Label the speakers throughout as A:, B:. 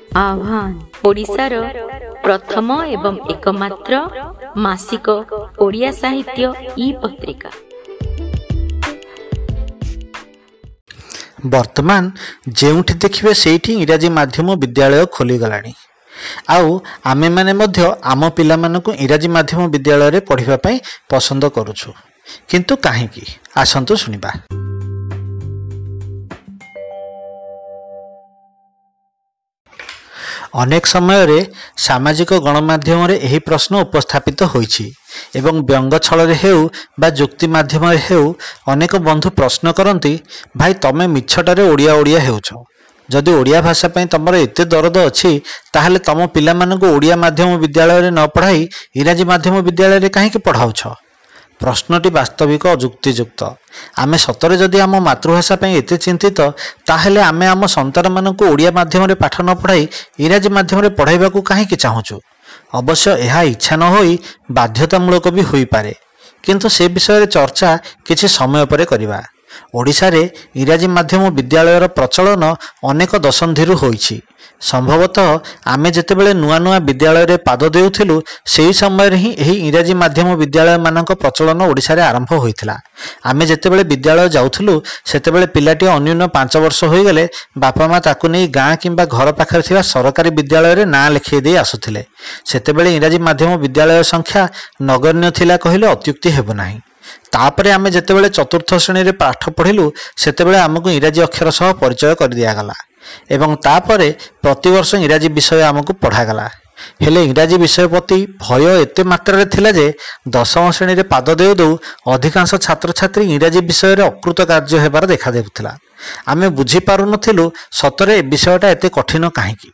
A: आह्वान ओडिशार प्रथम एवं एकमात्र मासिक ओडिया साहित्य ई पत्रिका।
B: वर्तमान जेउठी देखिबे सेठी इंग्राजी माध्यम विद्यालय खोली गलानी। आउ आमे माने मध्य आम पिला मानकु इंग्राजी माध्यम विद्यालय रे पढ़िबा पई पसंद करूछु, किंतु काहेकि आसंतु सुनिबा। अनेक समय रे सामाजिक गणमाध्यम रे एही प्रश्न उपस्थापित होईछि एवं व्यंग छल रे हेउ बा जुक्ति माध्यम रे हेउ अनेक बंधु प्रश्न करंती, भाई तमे मिछटारे ओडिया ओडिया हेउछ, जदि ओडिया भाषा पई तमर एते दरद अछि ताहले तम पिला मानकु ओडिया माध्यम विद्यालय रे न पढ़ाई इंग्राजी माध्यम विद्यालय रे काहेकि पढ़ाउछ। प्रश्नटी वास्तविक अजुक्तियुक्त। आमे सतरे जदि आम मातृभाषा पई एते चिंतित ताहले आमे आम संतान मानकु ओडिया माध्यम रे पाठ न पढ़ाई इंग्राजी माध्यम रे पढ़ाइबाकू काहेकि चाहुछु। अवश्य यह इच्छा न होई बाध्यतामूलक भी होई पारे, किंतु से विषय रे चर्चा किछि समय परे करिबा। ओडिशा रे इंग्राजी माध्यम विद्यालयर प्रचलन अनेक दशंधिरु होईछि। संभवतः आमे जेतेबेले नुआ नुआ विद्यालय रे पाद देउथिलु सेही समय रे ही एही इंग्राजी माध्यम विद्यालय मानक प्रचलन ओडिशा रे आरंभ होइथिला। आमे जेतेबेले विद्यालय जाउथिलु सेतेबेले पिलाटी अन्यून 5 वर्ष होई गेले बापा मा ताकु नै गां किंबा घर पाखरे थिबा सरकारी विद्यालय रे ना लिखि देई आसुथिले। सेतेबेले इंग्राजी माध्यम विद्यालय संख्या नगण्य थिला कहिले अत्युक्ति हेबो नाही। तापरे आमे जेतेबेले चतुर्थ श्रेणी रे पाठ पढ़िलु सेतेबेले आमकु इंग्राजी अक्षर सह परिचय कर दिया गला एवं तापरे प्रतिवर्ष इंग्राजी विषय आमकु पढ़ा गला। हेले इंग्राजी विषय प्रति भय एते मात्रा रे थिला जे दशम श्रेणी रे पाद देउ देउ अधिकांश छात्र छात्री इंग्राजी विषय रे अकृत कार्य हेबार देखा देउथिला। आमे बुझी पारु नथिलु सतरे विषयटा एते कठिन काहेकि।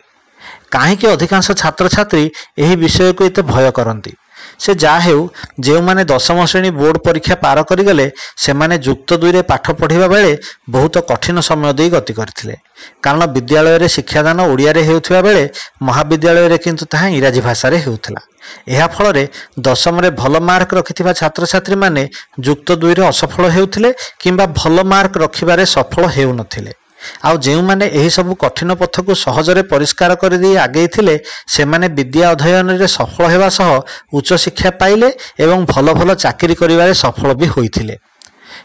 B: काहेकि अधिकांश छात्र छात्री एही विषय को एते भय करंती। से जा हेउ जे माने दशम श्रेणी बोर्ड परीक्षा पार करि गले से माने युक्त 2 रे पाठ पढ़िबा बेले बहुत कठिन समय देई गति करथिले, कारण विद्यालय रे शिक्षादान ओडिया रे हेउथिबा बेले महाविद्यालय रे किंतु ताहा इंग्राजी भाषा रे हेउथिला। एहा फल रे दशम रे भल मार्क रखिथिबा छात्र छात्री माने युक्त 2 रे असफल हेउथिले किंबा भल मार्क रखिबारे सफल हेउ नथिले। आउ जे माने एही सब कठिन पथ को सहजरे परिष्कार कर दी आगे थिले से माने विद्या अध्ययन रे सफल हेबा सह उच्च शिक्षा पाइले एवं भल भल चाकरी करिवारे सफल भी होइथिले।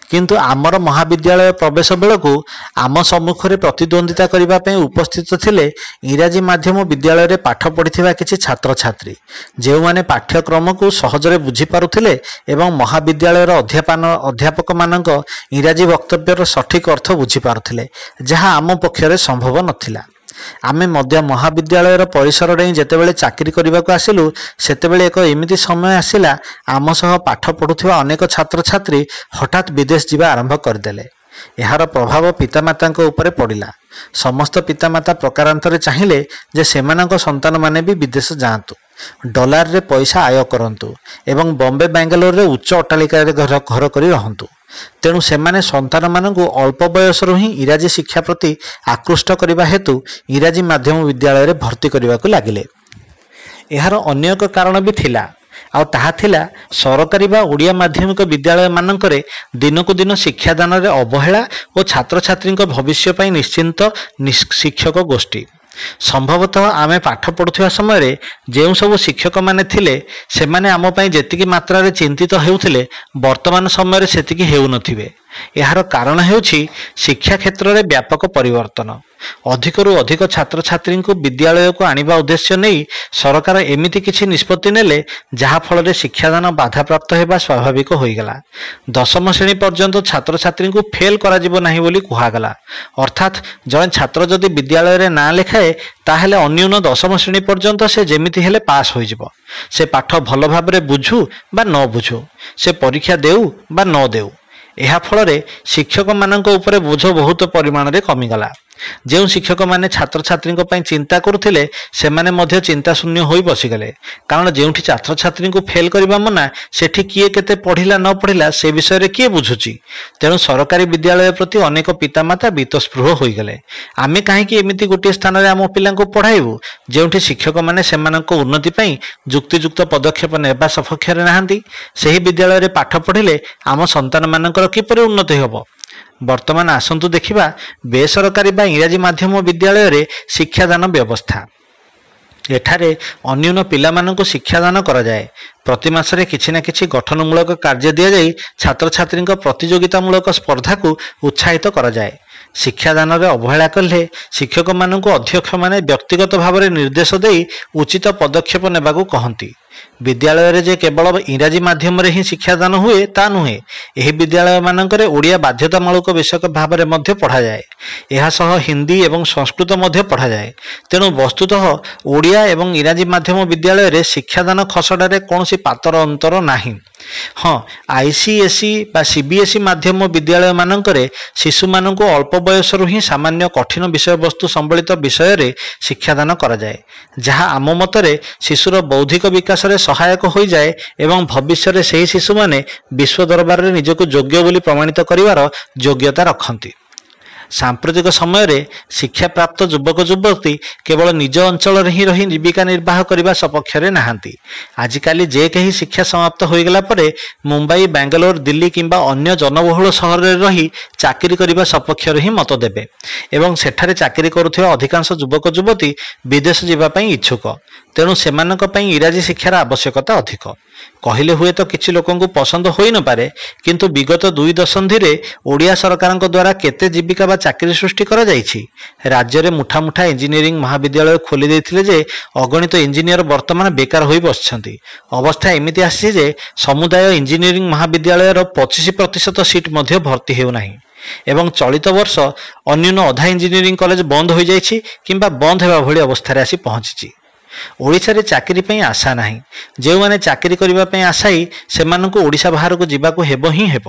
B: किंतु आमर महाविद्यालय प्रवेश बेलकू आम सम्मुख रे प्रतिद्वंदिता करिबा पई उपस्थित थिले इंग्राजी माध्यम विद्यालय रे पाठ पढ़िथिबा किछि छात्र छात्री जे माने पाठ्यक्रम को सहजरे बुझी पारुथिले एवं महाविद्यालय रो अध्यापक मानक इंग्राजी वक्तव्यर सठिक अर्थ बुझी पारुथिले, जहा आम पक्षरे संभव नथिला। आमे मध्य महाविद्यालय परिसर रे जेतेबेले चाकरी करबा को आसिलु सेतेबेले एक एमिति समय आसिला आम सह पाठ पढुथिबा अनेक छात्र छात्री हठात विदेश जीवा आरंभ करदेले। एहार प्रभाव पितामाता उपरे पड़िला। समस्त पितामाता प्रकारांतरे चाहिए जे सेमानक संतान माने भी विदेश जातु, डॉलर रे पैसा आय करंतु एवं बॉम्बे बेंगलोर रे उच्च अट्टालिका रे घर करी रहंतु। तेणु सेमाने संतान मानकु अल्प बयसरु ही इंग्राजी शिक्षा प्रति आकृष्ट करबा हेतु इंग्राजी माध्यम विद्यालय रे भर्ती करबा को लागिले। एहार अन्य एक कारण भी थिला, आउ ताहा थिला सरकारी बा ओडिया माध्यमिक विद्यालय मानकरे दिनकु दिन शिक्षादान रे अवहेला और छात्र छात्री भविष्य पई निश्चिंत शिक्षक गोष्ठी। संभवतः आमे पाठ पढ़ुथिबा समय रे जेउ सब शिक्षक माने थिले से माने आम पई जेतिकी मात्रा रे चिंतित हेउथिले वर्तमान समय रे सेतिकी हेउ नथिबे। एहार कारण हेउछि शिक्षा क्षेत्र रे व्यापक परिवर्तन। अधिकरु अधिक छात्र छात्री को विद्यालय को आनिबा उद्देश्य नहीं सरकार एमिति किछि निष्पत्ति नेले जहा फल रे शिक्षादान बाधा प्राप्त हेबा स्वाभाविक होई गला। दशम श्रेणी पर्यंत छात्र छात्री को फेल करा जिवो नाही बोली कुहा गला। अर्थात जने छात्र जदि विद्यालय रे ना लेखाए ताहेले अन्यून दशम श्रेणी पर्यंत से जेमिति हेले पास होई जिवो। से पाठ भल भाबरे बुझू बा न बुझू, से परीक्षा देउ बा न देउ। एहा फल रे शिक्षक मानक उपरे बोझ बहुत परिमाण रे कमी गला। जो शिक्षक माने छात्र छात्री चिंता करुथिले सेमाने मध्य चिंता शून्य होई बसिगले, कारण जेउठी छात्र छात्री को फेल करबा मना सेठी किए केते पढ़िला न पढ़िला से विषय रे किए बुझुची। तेणु सरकारी विद्यालय प्रति अनेक पितामाता बीतस्पृह होई गले। आमे काहेकि एमिति गोटे स्थान रे आम पिला को पढ़ाइबु जेउठी शिक्षक माने सेमानक उन्नति पई जुक्तियुक्त पदक्षेप नेबा सफक्ष रे नाहंती। सेही विद्यालय रे पाठ पढ़िले आम संतान मानकर किपरि उन्नति हेबो। वर्तमान आसंतु देखिबा बेसरकारी बा इंग्राजी माध्यम विद्यालय रे शिक्षादान व्यवस्था। ଏଠାରେ ଅନ୍ୟୁନ ପିଲାମାନଙ୍କୁ ଶିକ୍ଷାଦାନ କରାଯାଏ। ପ୍ରତି ମାସରେ କିଛି ନା କିଛି ଗଠନମୂଳକ କାର୍ଯ୍ୟ ଦିଆଯାଇ ଛାତ୍ରଛାତ୍ରୀଙ୍କ ପ୍ରତିଯୋଗିତାମୂଳକ ସ୍ପର୍ଦ୍ଧାକୁ ଉତ୍ସାହିତ କରାଯାଏ। ଶିକ୍ଷାଦାନରେ ଅବହେଳା କଲେ ଶିକ୍ଷକମାନଙ୍କୁ ଅଧ୍ୟକ୍ଷମାନେ ବ୍ୟକ୍ତିଗତ ଭାବରେ ନିର୍ଦ୍ଦେଶ ଦେଇ ଉଚିତ ପଦକ୍ଷେପ ନେବାକୁ କହନ୍ତି। ବିଦ୍ୟାଳୟରେ ଯେ କେବଳ ଇଂରାଜୀ ମାଧ୍ୟମରେ ହିଁ ଶିକ୍ଷାଦାନ ହୁଏ ତା ନୁହେଁ। ଏହି ବିଦ୍ୟାଳୟମାନଙ୍କରେ ଓଡ଼ିଆ ବାଧ୍ୟତାମୂଳକ ବିଷୟ ଭାବରେ ମଧ୍ୟ ପଢ଼ାଯାଏ। ଏହା ସହ ହିନ୍ଦୀ ଏବଂ ସଂସ୍କୃତ ମଧ୍ୟ ପଢ଼ାଯାଏ। ତେଣୁ ବସ୍ତୁତଃ ଓଡ଼ିଆ ଏବଂ ଇଂରାଜୀ ମାଧ୍ୟମ ବିଦ୍ୟାଳୟରେ ଶିକ୍ଷାଦାନ ଖସଡ଼ାରେ କୌଣସି ପାତର ଅନ୍ତର ନାହିଁ। ହଁ, ICSE ବା CBSE ମାଧ୍ୟମ ବିଦ୍ୟାଳୟମାନଙ୍କରେ ଶିଶୁମାନଙ୍କୁ ଅଳ୍ପ ବୟସରୁ ହିଁ ସାମାନ୍ୟ କଠିନ ବିଷୟବସ୍ତୁ ସମ୍ବଳିତ ବିଷୟରେ ଶିକ୍ଷାଦାନ କରାଯାଏ, ଯାହା ଆମ ମତରେ ଶିଶୁର ବୌଦ୍ଧିକ ବିକାଶରେ ସହାୟକ ହୋଇଯାଏ ଏବଂ ଭବିଷ୍ୟତରେ ସେହି ଶିଶୁମାନେ ବିଶ୍ୱ ଦରବାରରେ ନିଜକୁ ଯୋଗ୍ୟ ବୋଲି ପ୍ରମାଣିତ କରିବାର ଯୋଗ୍ୟତା ରଖନ୍ତି। ସାମ୍ପ୍ରତିକ ସମୟରେ ଶିକ୍ଷାପ୍ରାପ୍ତ ଯୁବକ ଯୁବତୀ କେବଳ ନିଜ ଅଞ୍ଚଳରେ ହିଁ ରହି ଜୀବିକା ନିର୍ବାହ କରିବା ସପକ୍ଷରେ ନାହାନ୍ତି। ଆଜିକାଲି ଯେ କେହି ଶିକ୍ଷା ସମାପ୍ତ ହୋଇଗଲା ପରେ ମୁମ୍ବାଇ, ବାଙ୍ଗାଲୋର, ଦିଲ୍ଲୀ କିମ୍ବା ଅନ୍ୟ ଜନବହୁଳ ସହରରେ ରହି ଚାକିରି କରିବା ସପକ୍ଷରେ ହିଁ ମତ ଦେବେ ଏବଂ ସେଠାରେ ଚାକିରି କରୁଥିବା ଅଧିକାଂଶ ଯୁବକ ଯୁବତୀ ବିଦେଶ ଯିବା ପାଇଁ ଇଚ୍ଛୁକ। ତେଣୁ ସେମାନଙ୍କ ପାଇଁ ଇଂରାଜୀ ଶିକ୍ଷାର ଆବଶ୍ୟକତା ଅଧିକ। କହିଲେ ହୁଏତ କିଛି ଲୋକଙ୍କୁ ପସନ୍ଦ ହୋଇନପାରେ, କିନ୍ତୁ ବିଗତ 2 ଦଶନ୍ଧିରେ ଓଡ଼ିଆ ସରକାରଙ୍କ ଦ୍ୱାରା କେତେ ଜୀବିକା ବା ଚାକିରି ସୃଷ୍ଟି କରାଯାଇଛି। ରାଜ୍ୟରେ ମୁଠା ମୁଠା ଇଞ୍ଜିନିୟରିଂ ମହାବିଦ୍ୟାଳୟ ଖୋଲି ଦେଇଥିଲେ ଯେ ଅଗଣିତ ଇଞ୍ଜିନିୟର ବର୍ତ୍ତମାନ ବେକାର ହୋଇ ବସିଛନ୍ତି। ଅବସ୍ଥା ଏମିତି ଆସିଛି ଯେ ସମୁଦାୟ ଇଞ୍ଜିନିୟରିଂ ମହାବିଦ୍ୟାଳୟର 25% ସିଟ୍ ମଧ୍ୟ ଭର୍ତ୍ତି ହେଉନାହିଁ ଏବଂ ଚଳିତ ବର୍ଷ ଅନ୍ୟୁନ ଅଧା ଇଞ୍ଜିନିୟରିଂ କଲେଜ ବନ୍ଦ ହୋଇଯାଇଛି କିମ୍ବା ବନ୍ଦ ହେବା ଭଳି ଅବସ୍ଥାରେ ଆସି ପହଞ୍ଚିଛି। ଓଡ଼ିଶାରେ ଚାକିରି ପାଇଁ ଆଶା ନାହିଁ। ଯେଉଁମାନେ ଚାକିରି କରିବା ପାଇଁ ଆଶାୟୀ ସେମାନଙ୍କୁ ଓଡ଼ିଶା ବାହାରକୁ ଯିବାକୁ ହେବ ହିଁ ହେବ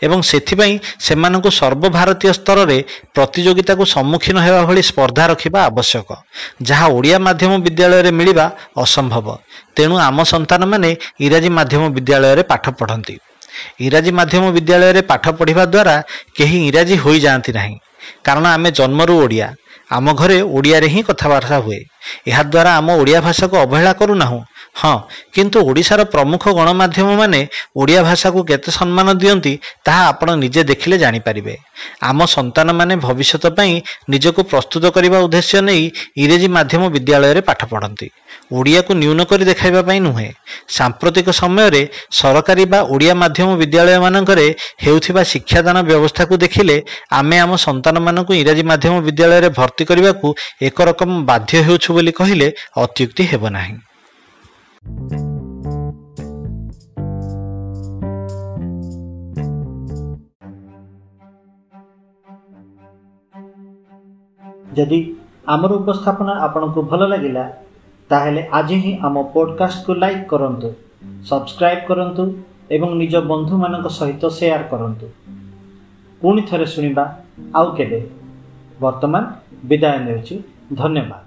B: ଏବଂ ସେଥିପାଇଁ ସେମାନଙ୍କୁ ସର୍ବଭାରତୀୟ ସ୍ତରରେ ପ୍ରତିଯୋଗିତାକୁ ସମ୍ମୁଖୀନ ହେବା ଭଳି ସ୍ପର୍ଦ୍ଧା ରଖିବା ଆବଶ୍ୟକ, ଯାହା ଓଡ଼ିଆ ମାଧ୍ୟମ ବିଦ୍ୟାଳୟରେ ମିଳିବା ଅସମ୍ଭବ। ତେଣୁ ଆମ ସନ୍ତାନମାନେ ଇଂରାଜୀ ମାଧ୍ୟମ ବିଦ୍ୟାଳୟରେ ପାଠ ପଢ଼ନ୍ତି। ଇଂରାଜୀ ମାଧ୍ୟମ ବିଦ୍ୟାଳୟରେ ପାଠ ପଢ଼ିବା ଦ୍ୱାରା କେହି ଇଂରାଜୀ ହୋଇଯାଆନ୍ତି ନାହିଁ, କାରଣ ଆମେ ଜନ୍ମରୁ ଓଡ଼ିଆ। ଆମ ଘରେ ଓଡ଼ିଆରେ ହିଁ କଥାବାର୍ତ୍ତା ହୁଏ। ଏହାଦ୍ୱାରା ଆମ ଓଡ଼ିଆ ଭାଷାକୁ ଅବହେଳା କରୁନାହୁଁ। ହଁ, କିନ୍ତୁ ଓଡ଼ିଶାର ପ୍ରମୁଖ ଗଣମାଧ୍ୟମମାନେ ଓଡ଼ିଆ ଭାଷାକୁ କେତେ ସମ୍ମାନ ଦିଅନ୍ତି ତାହା ଆପଣ ନିଜେ ଦେଖିଲେ ଜାଣିପାରିବେ। ଆମ ସନ୍ତାନମାନେ ଭବିଷ୍ୟତ ପାଇଁ ନିଜକୁ ପ୍ରସ୍ତୁତ କରିବା ଉଦ୍ଦେଶ୍ୟ ନେଇ ଇଂରାଜୀ ମାଧ୍ୟମ ବିଦ୍ୟାଳୟରେ ପାଠ ପଢ଼ନ୍ତି, ଓଡ଼ିଆକୁ ନ୍ୟୁନ କରି ଦେଖାଇବା ପାଇଁ ନୁହେଁ। ସାମ୍ପ୍ରତିକ ସମୟରେ ସରକାରୀ ବା ଓଡ଼ିଆ ମାଧ୍ୟମ ବିଦ୍ୟାଳୟମାନଙ୍କରେ ହେଉଥିବା ଶିକ୍ଷାଦାନ ବ୍ୟବସ୍ଥାକୁ ଦେଖିଲେ ଆମେ ଆମ ସନ୍ତାନମାନଙ୍କୁ ଇଂରାଜୀ ମାଧ୍ୟମ ବିଦ୍ୟାଳୟରେ ଭର୍ତ୍ତି କରିବାକୁ ଏକରକମ ବାଧ୍ୟ ହେଉଛୁ ବୋଲି କହିଲେ ଅତ୍ୟୁକ୍ତି ହେବ ନାହିଁ।
C: ଯଦି ଆମର ଉପସ୍ଥାପନା ଆପଣଙ୍କୁ ଭଲ ଲାଗିଲା ତାହେଲେ ଆଜି ହିଁ ଆମ ପଡକାଷ୍ଟକୁ ଲାଇକ୍ କରନ୍ତୁ, ସବସ୍କ୍ରାଇବ୍ କରନ୍ତୁ ଏବଂ ନିଜ ବନ୍ଧୁମାନଙ୍କ ସହିତ ସେୟାର କରନ୍ତୁ। ପୁଣି ଥରେ ଶୁଣିବା ଆଉ କେବେ। ବର୍ତ୍ତମାନ ବିଦାୟ ନେଉଛି। ଧନ୍ୟବାଦ।